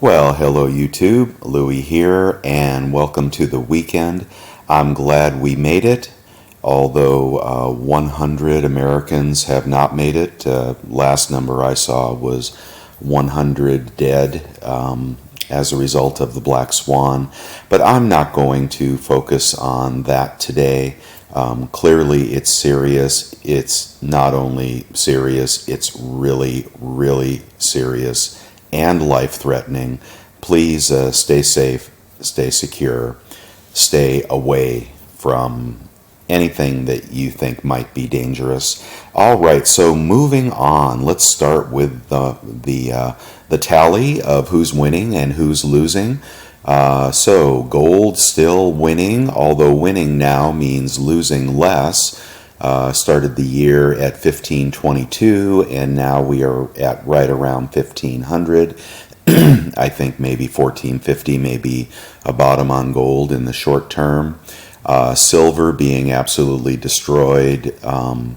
Well, hello YouTube, Louie here, and welcome to the weekend. I'm glad we made it, although 100 Americans have not made it. Last number I saw was 100 dead as a result of the Black Swan, but I'm not going to focus on that today. Clearly it's serious. It's not only serious, it's really, really serious and life-threatening. Please stay safe, stay secure, stay away from anything that you think might be dangerous. All right, so moving on, let's start with the tally of who's winning and who's losing. So gold still winning, although winning now means losing less. Started the year at 1522 and now we are at right around 1500. I think maybe 1450 may be a bottom on gold in the short term. Silver being absolutely destroyed, well,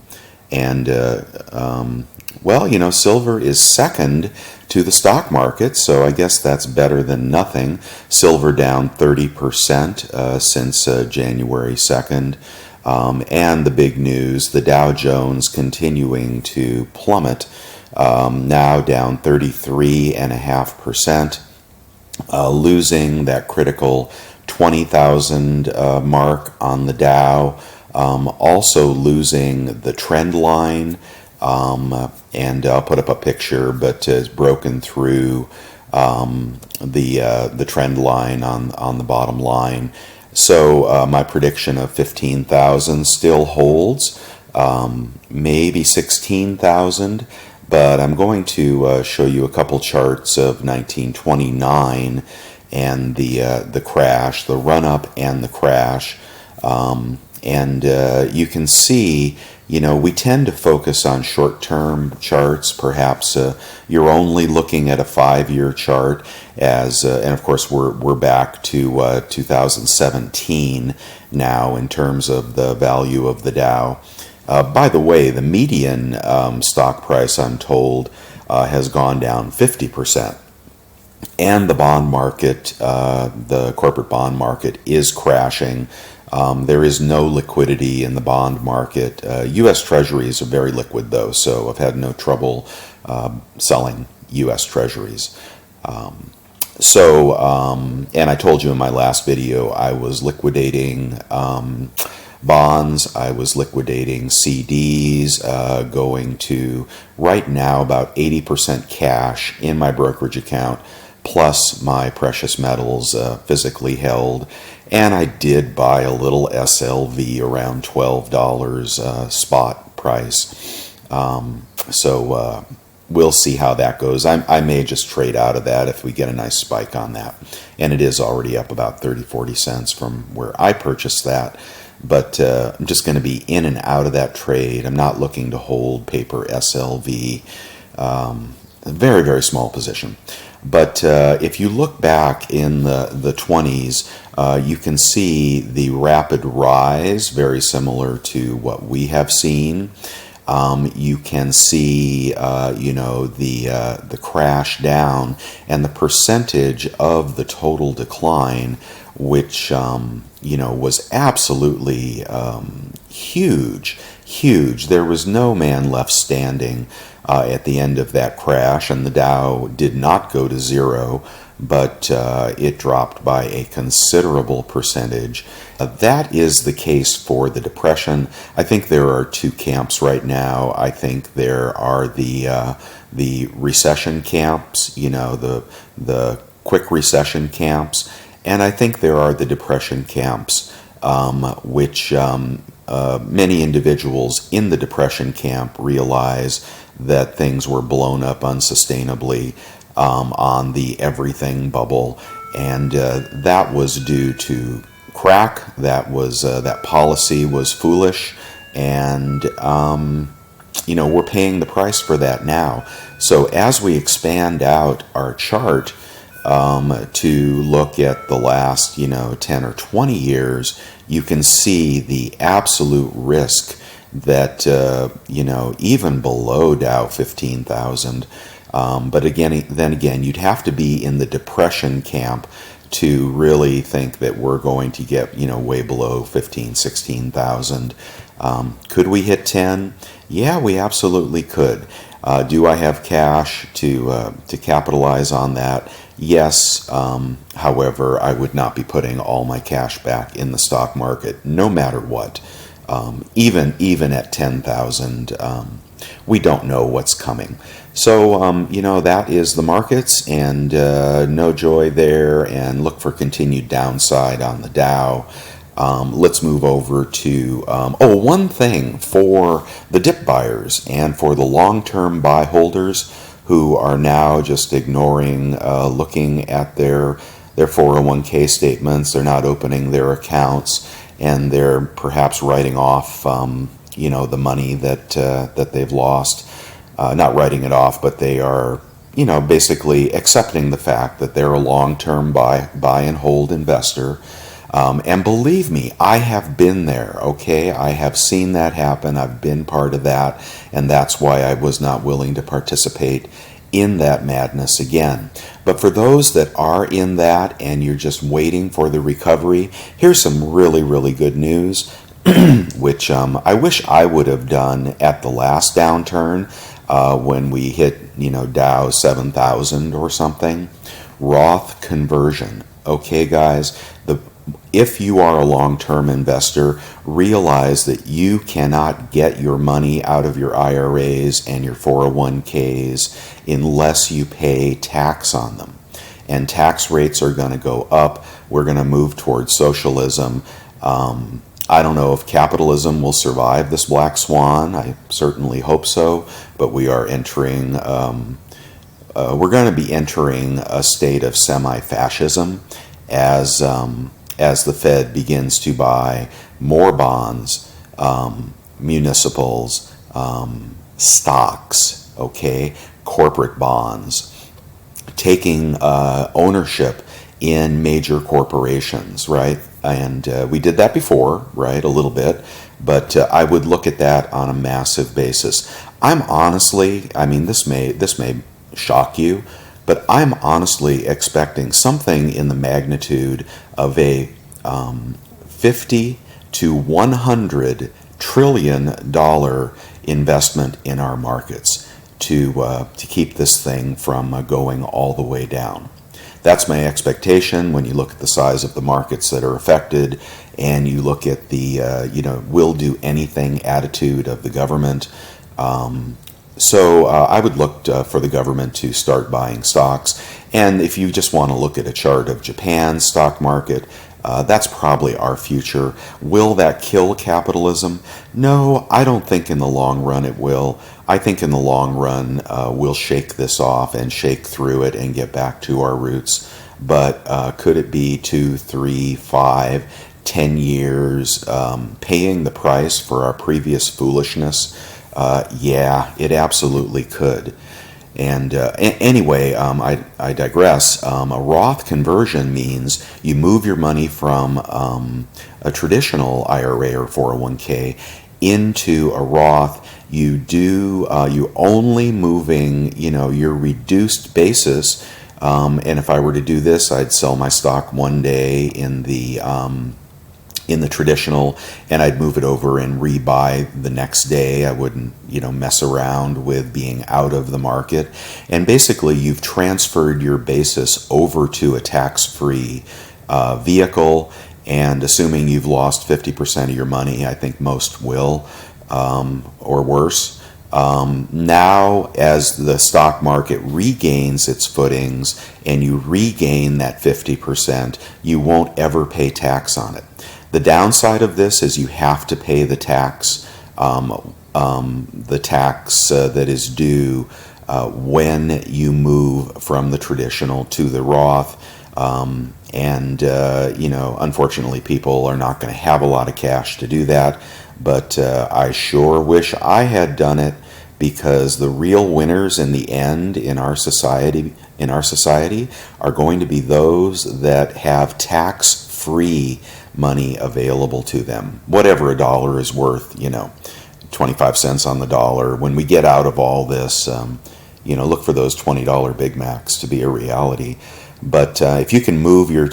you know, silver is second to the stock market, so I guess that's better than nothing. Silver down 30% since January 2nd. And the big news, the Dow Jones continuing to plummet, now down 33.5%, losing that critical 20,000 mark on the Dow, also losing the trend line, and I'll put up a picture, but has broken through the trend line on the bottom line. So my prediction of 15,000 still holds, maybe 16,000, but I'm going to show you a couple charts of 1929 and the crash, the run-up and the crash, and you can see, you know, we tend to focus on short-term charts. Perhaps you're only looking at a 5-year chart, as and of course we're back to 2017 now in terms of the value of the Dow. By the way, the median stock price, I'm told, has gone down 50%. And the bond market, the corporate bond market, is crashing. There is no liquidity in the bond market. U.S. Treasuries are very liquid, though, so I've had no trouble selling U.S. Treasuries. And I told you in my last video, I was liquidating bonds, I was liquidating CDs, going to right now about 80% cash in my brokerage account, plus my precious metals physically held. And I did buy a little SLV around $12 spot price. We'll see how that goes. I may just trade out of that if we get a nice spike on that. And it is already up about 30-40 cents from where I purchased that. But I'm just going to be in and out of that trade. I'm not looking to hold paper SLV. A very, very small position. But if you look back in the 20s, you can see the rapid rise, very similar to what we have seen. You can see, you know, the crash down and the percentage of the total decline, which, you know, was absolutely huge, huge. There was no man left standing at the end of that crash, and the Dow did not go to zero, but it dropped by a considerable percentage. That is the case for the Depression. I think there are two camps right now. I think there are the recession camps, you know, the quick recession camps, and I think there are the Depression camps, which many individuals in the Depression camp realize that things were blown up unsustainably on the everything bubble, and that was due to crack. That was that policy was foolish, and you know, we're paying the price for that now. So as we expand out our chart to look at the last, you know, 10 or 20 years, you can see the absolute risk that you know, even below Dow 15,000, But then again, you'd have to be in the depression camp to really think that we're going to get, way below 15, 16,000. Could we hit 10? Yeah, we absolutely could. Do I have cash to capitalize on that? Yes. However, I would not be putting all my cash back in the stock market, no matter what. Even at 10,000, we don't know what's coming. So, that is the markets, and no joy there, and look for continued downside on the Dow. Let's move over to, one thing for the dip buyers and for the long-term buy holders who are now just ignoring, looking at their 401k statements. They're not opening their accounts, and they're perhaps writing off, the money that they've lost. Not writing it off, but they are, basically accepting the fact that they're a long-term buy and hold investor. And believe me, I have been there, okay? I have seen that happen. I've been part of that, and that's why I was not willing to participate in that madness again. But for those that are in that and you're just waiting for the recovery, here's some really, really good news, which I wish I would have done at the last downturn when we hit, Dow 7,000 or something. Roth Conversion. Okay, guys, if you are a long-term investor, realize that you cannot get your money out of your IRAs and your 401ks unless you pay tax on them. And tax rates are going to go up. We're going to move towards socialism. I don't know if capitalism will survive this black swan. I certainly hope so. But we are entering, we're going to be entering a state of semi-fascism as the Fed begins to buy more bonds, municipals, stocks, okay, corporate bonds, taking ownership in major corporations, right? And we did that before, right, a little bit, but I would look at that on a massive basis. I'm honestly, this may shock you, but I'm honestly expecting something in the magnitude of a 50 to 100 trillion dollar investment in our markets to keep this thing from going all the way down. That's my expectation when you look at the size of the markets that are affected, and you look at the will do anything attitude of the government. So I would look for the government to start buying stocks. And if you just want to look at a chart of Japan's stock market, that's probably our future. Will that kill capitalism? No, I don't think in the long run it will. I think in the long run we'll shake this off and shake through it and get back to our roots. But could it be 2, 3, 5, 10 years paying the price for our previous foolishness? Yeah, it absolutely could. And anyway, I digress. A Roth conversion means you move your money from a traditional IRA or 401k into a Roth. You only moving, your reduced basis. And if I were to do this, I'd sell my stock one day in the traditional, and I'd move it over and rebuy the next day. I wouldn't, mess around with being out of the market. And basically, you've transferred your basis over to a tax-free vehicle, and assuming you've lost 50% of your money, I think most will, or worse. Now, as the stock market regains its footings and you regain that 50%, you won't ever pay tax on it. The downside of this is you have to pay the tax, that is due when you move from the traditional to the Roth. Unfortunately, people are not going to have a lot of cash to do that. But I sure wish I had done it, because the real winners in the end in our society are going to be those that have tax-free money available to them. Whatever a dollar is worth, 25 cents on the dollar. When we get out of all this, look for those $20 Big Macs to be a reality. But if you can move your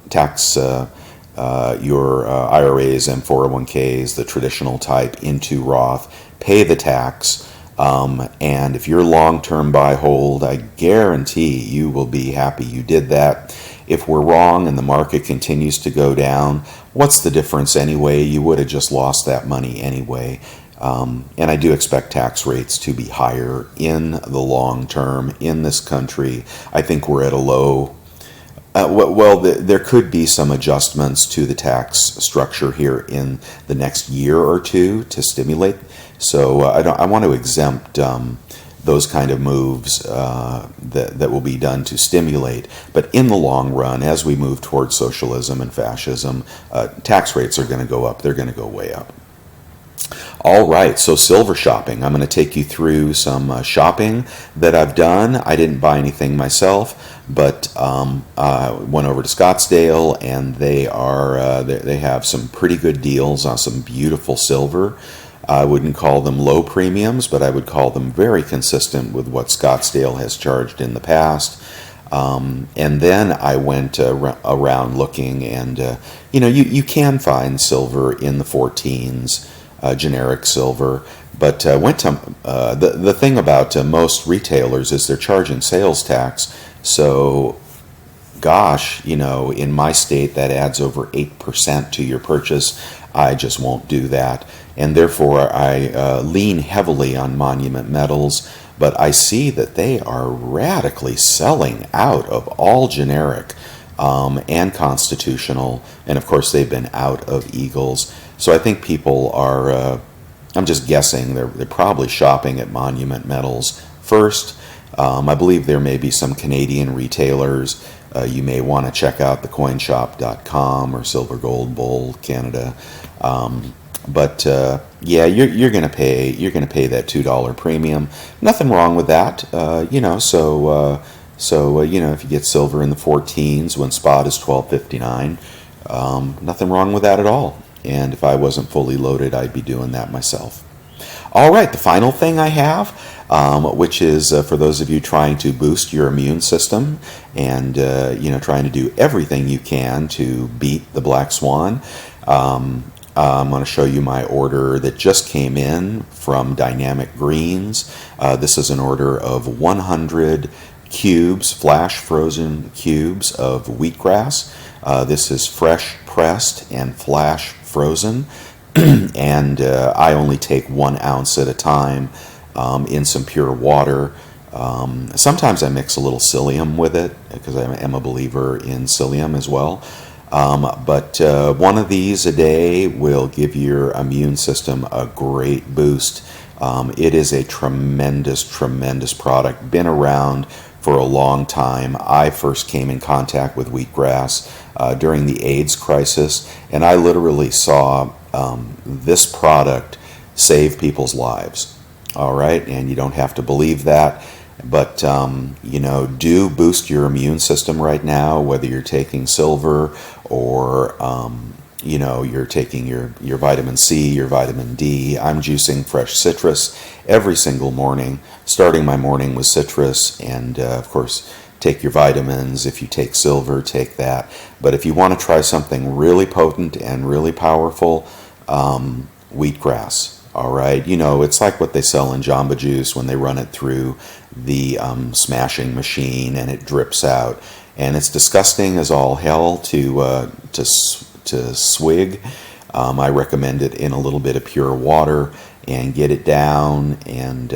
tax, your IRAs and 401ks, the traditional type, into Roth, pay the tax, and if you're long-term buy hold, I guarantee you will be happy you did that. If we're wrong and the market continues to go down, what's the difference anyway? You would have just lost that money anyway. And I do expect tax rates to be higher in the long term in this country. I think we're at a low. There could be some adjustments to the tax structure here in the next year or two to stimulate. So I want to exempt those kind of moves that will be done to stimulate. But in the long run, as we move towards socialism and fascism, tax rates are going to go up. They're going to go way up. All right, so silver shopping. I'm going to take you through some shopping that I've done. I didn't buy anything myself, but I went over to Scottsdale, and they have some pretty good deals on some beautiful silver. I wouldn't call them low premiums, but I would call them very consistent with what Scottsdale has charged in the past. And then I went around looking, and you can find silver in the 14s. Generic silver, but went to the thing about most retailers is they're charging sales tax. So, gosh, in my state that adds over 8% to your purchase. I just won't do that, and therefore I lean heavily on Monument Metals. But I see that they are radically selling out of all generic and constitutional, and of course they've been out of Eagles. So I think people are, I'm just guessing, they're probably shopping at Monument Metals first. I believe there may be some Canadian retailers. You may want to check out thecoinshop.com or Silver Gold Bull Canada. But yeah, you're going to pay that $2 premium. Nothing wrong with that, So if you get silver in the 14s when spot is $12.59, nothing wrong with that at all. And if I wasn't fully loaded, I'd be doing that myself. All right, the final thing I have, which is for those of you trying to boost your immune system and trying to do everything you can to beat the Black Swan. I'm going to show you my order that just came in from Dynamic Greens. This is an order of 100 cubes, flash frozen cubes of wheatgrass. This is fresh pressed and flash frozen, and I only take 1 ounce at a time in some pure water. Sometimes I mix a little psyllium with it because I am a believer in psyllium as well. But one of these a day will give your immune system a great boost. It is a tremendous, tremendous product. Been around for a long time. I first came in contact with wheatgrass during the AIDS crisis, and I literally saw this product save people's lives. All right, and you don't have to believe that, but do boost your immune system right now, whether you're taking silver or you're taking your vitamin C, your vitamin D. I'm juicing fresh citrus every single morning, starting my morning with citrus, and of course take your vitamins. If you take silver, take that. But if you want to try something really potent and really powerful, wheatgrass. All right, it's like what they sell in Jamba Juice when they run it through the smashing machine and it drips out, and it's disgusting as all hell to swig. I recommend it in a little bit of pure water and get it down, and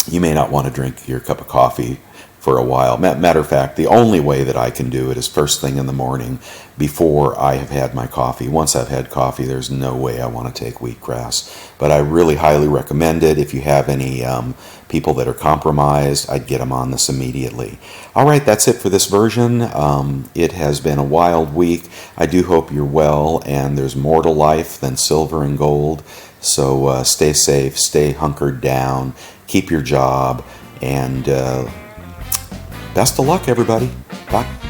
you may not want to drink your cup of coffee for a while. Matter of fact, the only way that I can do it is first thing in the morning before I have had my coffee. Once I've had coffee, there's no way I want to take wheatgrass. But I really highly recommend it. If you have any people that are compromised, I'd get them on this immediately. All right, that's it for this version. It has been a wild week. I do hope you're well, and there's more to life than silver and gold. So stay safe, stay hunkered down, keep your job, and best of luck, everybody. Bye.